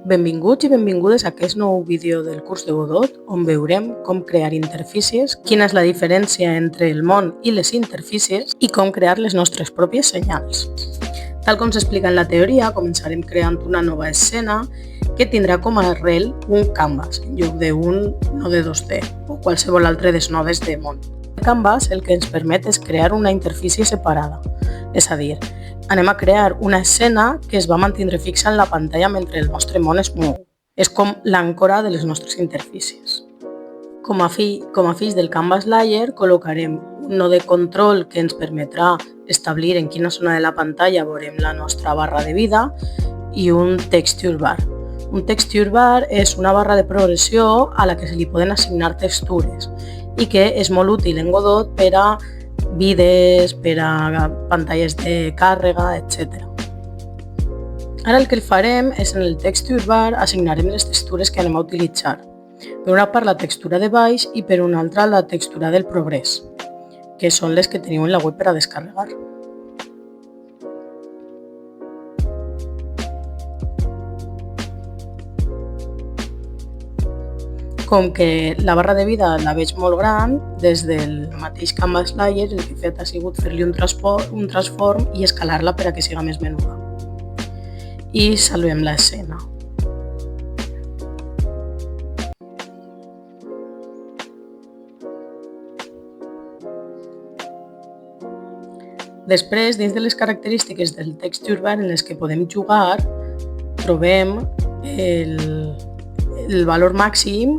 Benvinguts i benvingudes a aquest nou vídeo del curs de Godot, on veurem com crear interfícies, quina és la diferència entre el món i les interfícies i com crear les nostres pròpies senyals. Tal com s'explica en la teoria, començarem creant una nova escena que tindrà com a arrel un canvas en lloc d'un node 2D o qualsevol altre dels nodes de món. El canvas el que ens permet és crear una interfície separada, és a dir, anem a crear una escena que es va mantindre fixa en la pantalla mentre el nostre món es mou. És com l'àncora de les nostres interfícies. Com a fills del Canvas Layer col·locarem un node control que ens permetrà establir en quina zona de la pantalla veurem la nostra barra de vida i un texture bar. Un texture bar és una barra de progressió a la que se li poden assignar textures i que és molt útil en Godot per a vídeos, per a pantalles de càrrega, etc. Ara el que farem és en el texture bar assignarem les textures que anem a utilitzar. Per una part la textura de baix i per una altra la textura del progrés, que són les que teniu en la web per a descarregar. Com que la barra de vida la veig molt gran, des del mateix Canvas Layer el que he fet ha sigut fer-li un transform i escalar-la per a que siga més menuda. I salvem l'escena. Després, dins de les característiques del texture bar en les que podem jugar, trobem el valor màxim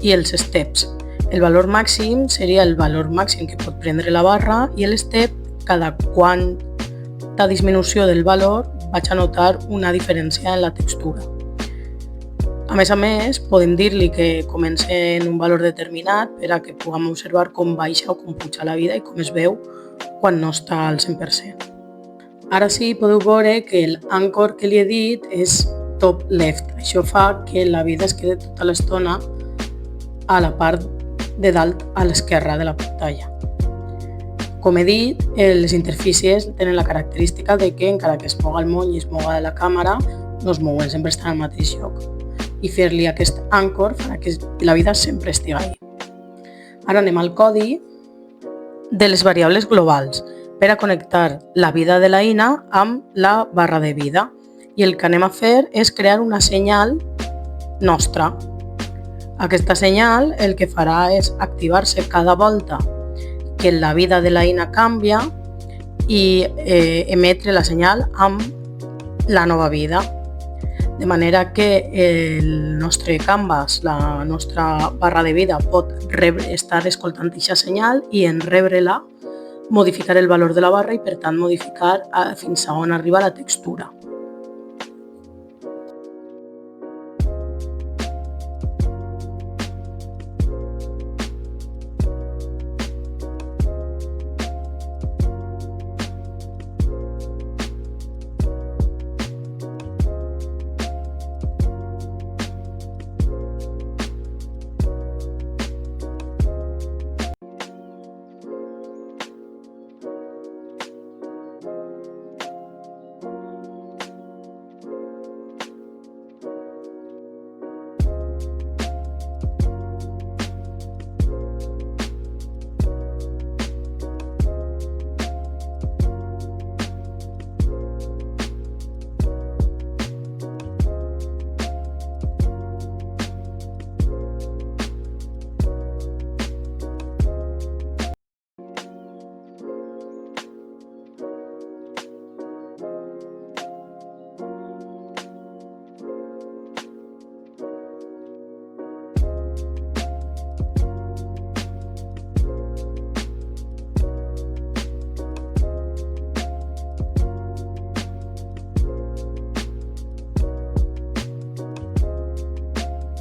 i els steps. El valor màxim seria el valor màxim que pot prendre la barra i el step, cada quanta disminució del valor vaig a notar una diferència en la textura. A més, podem dir-li que comença en un valor determinat per a que puguem observar com baixa o com puja la vida i com es veu quan no està al 100%. Ara sí podeu veure que l'anchor que li he dit és top left. Això fa que la vida es quedi tota l'estona a la part de dalt a l'esquerra de la pantalla. Com he dit, les interfícies tenen la característica de que encara que es moga el món i es moga la càmera, no es mouen, sempre estan al mateix lloc. I fer-li aquest anchor farà que la vida sempre estigui ahí. Ara anem al codi de les variables globals per a connectar la vida de l'eina amb la barra de vida. I el que anem a fer és crear una senyal nostra. Aquesta senyal el que farà és activar-se cada volta que la vida de l'eina canvia i emetre la senyal amb la nova vida. De manera que el nostre canvas, la nostra barra de vida, pot estar escoltant aquesta senyal i en rebre-la modificar el valor de la barra i per tant modificar fins a on arriba la textura.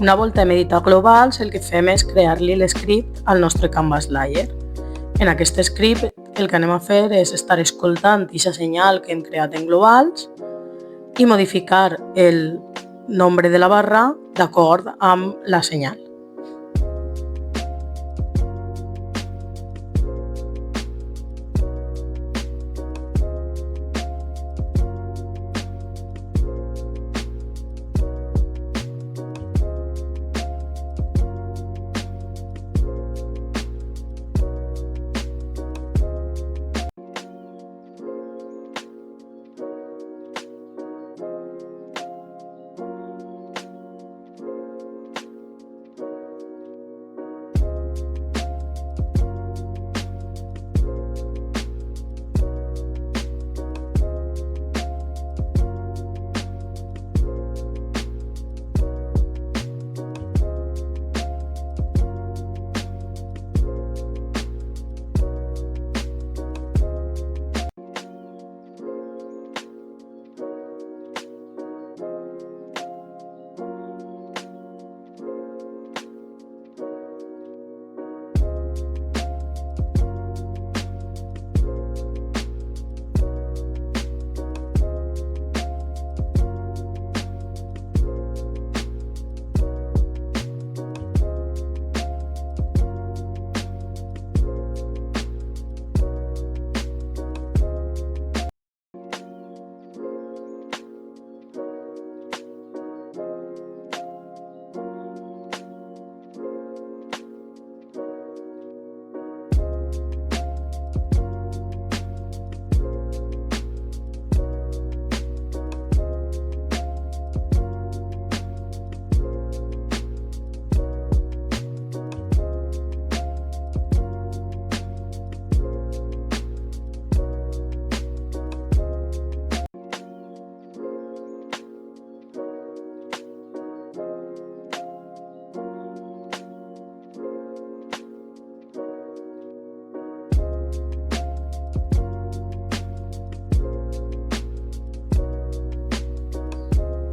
Una volta hem editat globals, el que fem és crear-li l'script al nostre Canvas Layer. En aquest script el que anem a fer és estar escoltant aquesta senyal que hem creat en globals i modificar el nombre de la barra d'acord amb la senyal.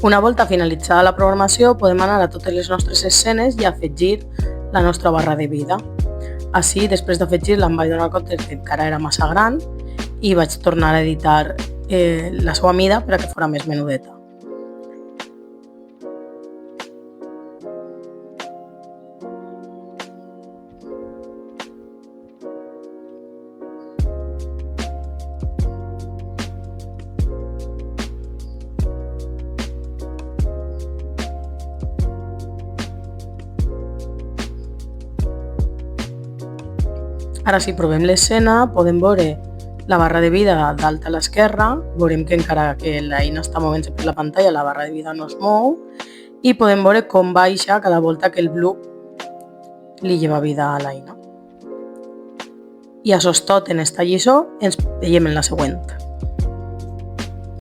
Una volta finalitzada la programació, podem anar a totes les nostres escenes i afegir la nostra barra de vida. Així, després d'afegir-la, em vaig donar compte que encara era massa gran i vaig tornar a editar la seva mida per a que fos més menudeta. Ara, si provem l'escena, podem veure la barra de vida dalt a l'esquerra, veurem que encara que l'eina està movent-se per la pantalla, la barra de vida no es mou, i podem veure com baixa cada volta que el bloc li lleva vida a l'eina. I això és tot en esta lliçó, ens veiem en la següent.